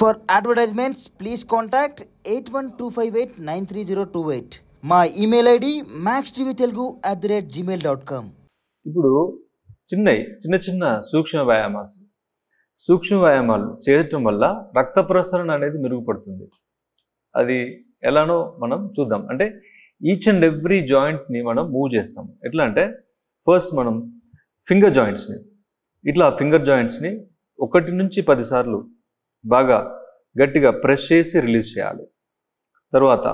For advertisements, please contact 8125893028. మా email ID maxtvtelugu@gmail.com. ఇప్పుడు చిన్న చిన్న సూక్ష్మ వ్యాయామాలు చేయటం వల్ల రక్త ప్రసరణ అనేది మెరుగుపడుతుంది. అది ఎలానో మనం చూద్దాం. అంటే ఈచ్ అండ్ ఎవ్రీ జాయింట్ని మనం మూవ్ చేస్తాం. ఎట్లా అంటే ఫస్ట్ మనం ఫింగర్ జాయింట్స్ని ఇట్లా 1 నుంచి 10 సార్లు బాగా గట్టిగా ప్రెస్ చేసి రిలీజ్ చేయాలి. తర్వాత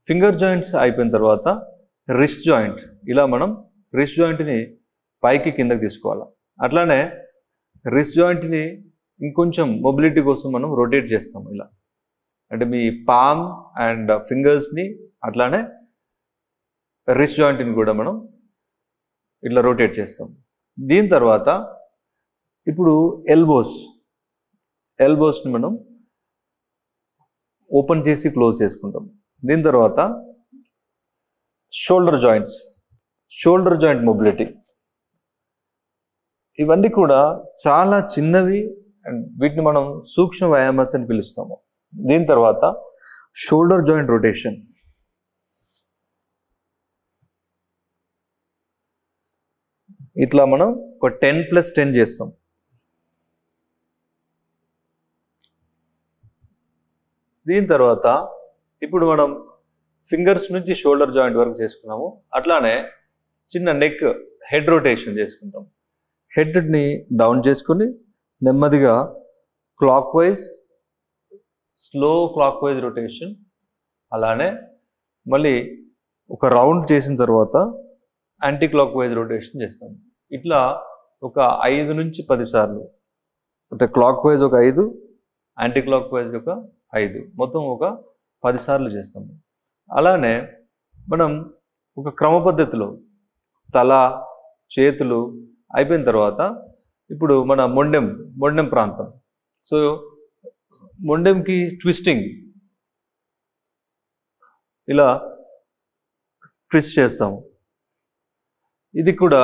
ఫింగర్ జాయింట్స్ అయిపోయిన తర్వాత రిస్ట్ జాయింట్ ఇలా మనం రిస్ట్ జాయింట్ని పైకి కిందకి తీసుకోవాలి. అట్లానే రిస్ట్ జాయింట్ని ఇంకొంచెం మొబిలిటీ కోసం మనం రొటేట్ చేస్తాం. ఇలా అంటే మీ పామ్ అండ్ ఫింగర్స్ని అట్లానే రిస్ట్ జాయింట్ని కూడా మనం ఇట్లా రొటేట్ చేస్తాం. దీని తర్వాత ఇప్పుడు ఎల్బోస్ని మనం ఓపెన్ చేసి క్లోజ్ చేసుకుంటాం. దీని తర్వాత షోల్డర్ జాయింట్ మొబిలిటీ, ఇవన్నీ కూడా చాలా చిన్నవి అండ్ వీటిని మనం సూక్ష్మ వ్యాయామాస్ అని పిలుస్తాము. దీని తర్వాత షోల్డర్ జాయింట్ రొటేషన్, ఇట్లా మనం ఒక 10+10 చేస్తాం. దీని తర్వాత ఇప్పుడు మనం ఫింగర్స్ నుంచి షోల్డర్ జాయింట్ వరకు చేసుకున్నాము. అట్లానే చిన్న హెడ్ రొటేషన్ చేసుకుంటాం. హెడ్ని డౌన్ చేసుకుని నెమ్మదిగా స్లో క్లాక్ వైజ్ రొటేషన్, అలానే మళ్ళీ ఒక రౌండ్ చేసిన తర్వాత యాంటీ క్లాక్ వైజ్ రొటేషన్ చేస్తాం. ఇట్లా ఒక 5 నుంచి 10 సార్లు, అంటే క్లాక్ వైజ్ ఒక 5, యాంటీ క్లాక్ వైజ్ ఒక 5, మొత్తం ఒక 10 సార్లు చేస్తాము. అలానే మనం ఒక క్రమ పద్ధతిలో తల, చేతులు అయిపోయిన తర్వాత ఇప్పుడు మన మొండెం ప్రాంతం, సో మొండెంకి ట్విస్టింగ్, ఇలా ట్విస్ట్ చేస్తాము. ఇది కూడా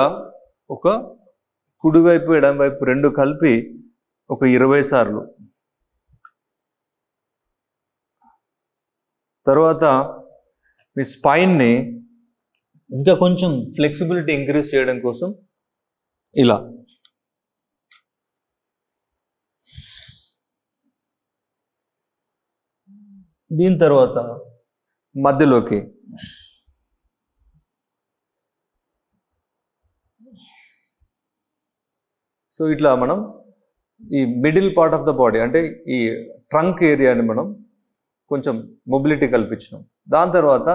ఒక కుడివైపు ఎడమవైపు 2 కలిపి ఒక 20 సార్లు. తర్వాత మీ స్పైన్ని ఇంకా కొంచెం ఫ్లెక్సిబిలిటీ ఇంక్రీజ్ చేయడం కోసం ఇలా దీని తర్వాత మధ్యలోకి సో ఇట్లా మనం ఈ middle part of the body అంటే ఈ ట్రంక్ ఏరియాని మనం కొంచెం మొబిలిటీ కల్పించినాం. దాని తర్వాత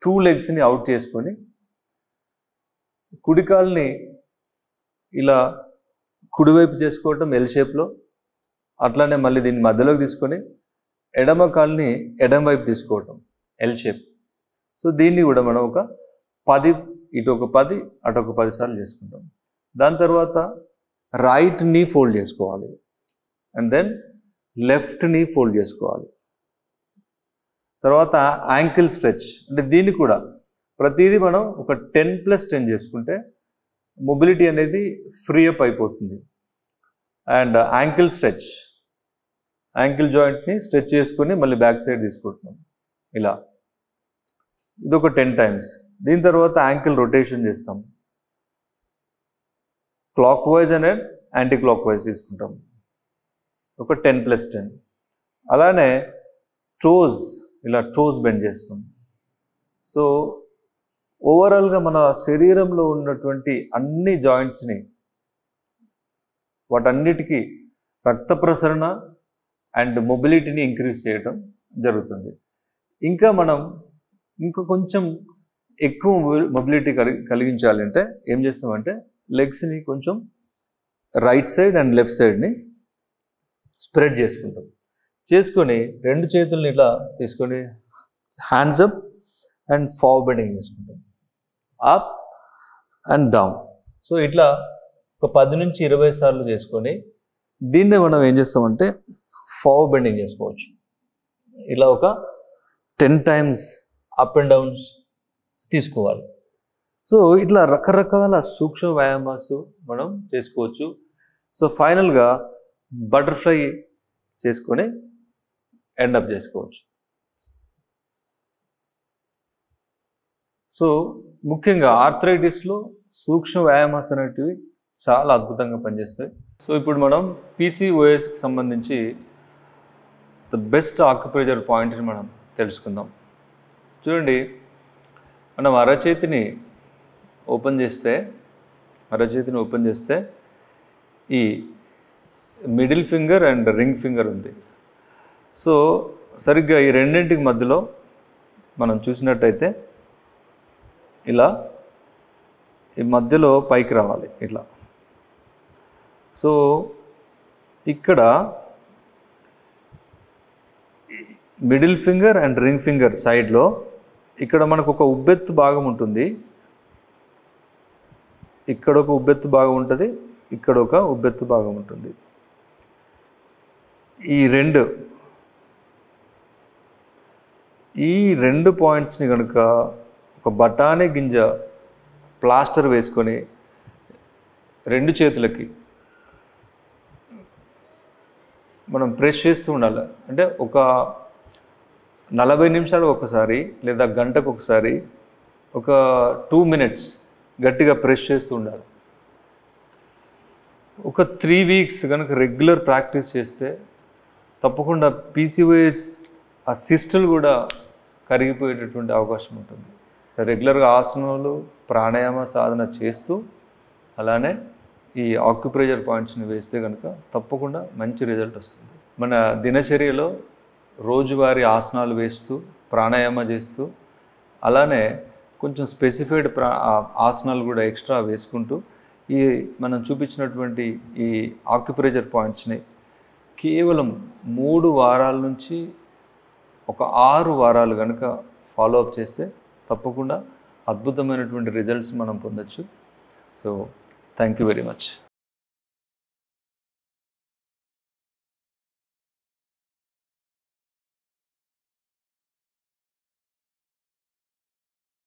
2 లెగ్స్ని అవుట్ చేసుకొని కుడికాల్ని ఇలా కుడివైపు చేసుకోవటం ఎల్ షేప్లో, అట్లానే మళ్ళీ దీన్ని మధ్యలోకి తీసుకొని ఎడమ కాల్ని ఎడమ వైపు తీసుకోవటం ఎల్ షేప్. సో దీన్ని కూడా మనం ఒక 10, ఇటు ఒక 10, అటు ఒక 10 సార్లు చేసుకుంటాం. దాని తర్వాత రైట్ నీ ఫోల్డ్ చేసుకోవాలి and then left knee fold చేసుకోవాలి. తర్వాత యాంకిల్ స్ట్రెచ్, అంటే దీన్ని కూడా ప్రతిదీ మనం ఒక 10+10 చేసుకుంటే మొబిలిటీ అనేది ఫ్రీ అప్ అయిపోతుంది. అండ్ యాంకిల్ జాయింట్ని స్ట్రెచ్ చేసుకొని మళ్ళీ బ్యాక్ సైడ్ తీసుకుంటున్నాం ఇలా, ఇదొక 10 టైమ్స్. దీని తర్వాత యాంకిల్ రొటేషన్ చేస్తాం, clock wise and anti clock wise తీసుకుంటాం, ఒక 10+10. అలానే టోస్ బెండ్ చేస్తాం. సో ఓవరాల్గా మన శరీరంలో ఉన్నటువంటి అన్ని జాయింట్స్ని, వాటన్నిటికీ రక్త ప్రసరణ అండ్ మొబిలిటీని ఇంక్రీజ్ చేయడం జరుగుతుంది. ఇంకా మనం కొంచెం ఎక్కువ మొబిలిటీ కలిగించాలంటే ఏం చేస్తామంటే లెగ్స్ని కొంచెం రైట్ సైడ్ అండ్ లెఫ్ట్ సైడ్ని స్ప్రెడ్ చేసుకొని 2 చేతుల్ని ఇలా తీసుకొని hands up and forward bending చేసుకుంటాం, అప్ అండ్ డౌన్. సో ఇట్లా ఒక 10 నుంచి 20 సార్లు చేసుకొని దీన్నే మనం ఏం చేస్తామంటే ఫార్వర్డ్ బెండింగ్ చేసుకోవచ్చు. ఇలా ఒక 10 టైమ్స్ అప్ అండ్ డౌన్స్ తీసుకోవాలి. సో ఇట్లా రకరకాల సూక్ష్మ వ్యాయామాలు మనం చేసుకోవచ్చు. సో ఫైనల్గా బటర్ఫ్లై చేసుకొని ఎండప్ చేసుకోవచ్చు. సో ముఖ్యంగా ఆర్థరైటిస్లో సూక్ష్మ వ్యాయామాలు అనేటివి చాలా అద్భుతంగా పనిచేస్తాయి. సో ఇప్పుడు మనం పీసీఓఎస్కి సంబంధించి ద బెస్ట్ ఆక్యుప్రెషర్ పాయింట్ని మనం తెలుసుకుందాం. చూడండి, మనం అరచేతిని ఓపెన్ చేస్తే ఈ middle finger and ring finger ఉంది. సో సరిగ్గా ఈ రెండింటికి మధ్యలో మనం చూసినట్టయితే ఇలా ఈ మధ్యలో పైకి రావాలి ఇట్లా. సో ఇక్కడ middle finger and ring finger సైడ్లో ఇక్కడ మనకు ఒక ఉబ్బెత్తు భాగం ఉంటుంది, ఇక్కడ ఒక ఉబ్బెత్తు భాగం ఉంటుంది, ఇక్కడ ఒక ఉబ్బెత్తు భాగం ఉంటుంది. ఈ రెండు పాయింట్స్ని కనుక ఒక బఠానీ గింజ ప్లాస్టర్ వేసుకొని రెండు చేతులకి మనం ప్రెస్ చేస్తూ ఉండాలి. అంటే ఒక 40 నిమిషాలు ఒకసారి లేదా గంటకు ఒకసారి ఒక 2 మినిట్స్ గట్టిగా ప్రెస్ చేస్తూ ఉండాలి. ఒక 3 వీక్స్ కనుక రెగ్యులర్ ప్రాక్టీస్ చేస్తే తప్పకుండా పీసీఓఎస్ ఆ సిస్టులు కూడా కరిగిపోయేటటువంటి అవకాశం ఉంటుంది. రెగ్యులర్గా ఆసనాలు ప్రాణాయామ సాధన చేస్తూ అలానే ఈ ఆక్యుప్రెషర్ పాయింట్స్ని వేస్తే కనుక తప్పకుండా మంచి రిజల్ట్ వస్తుంది. మన దినచర్యలో రోజువారీ ఆసనాలు వేస్తూ ప్రాణాయామ చేస్తూ అలానే కొంచెం స్పెసిఫైడ్ ఆసనాలు కూడా ఎక్స్ట్రా వేసుకుంటూ ఈ మనం చూపించినటువంటి ఈ ఆక్యుప్రెషర్ పాయింట్స్ని కేవలం 3 వారాల నుంచి ఒక 6 వారాలు కనుక ఫాలో అప్ చేస్తే తప్పకుండా అద్భుతమైనటువంటి రిజల్ట్స్ మనం పొందొచ్చు. So thank you very much.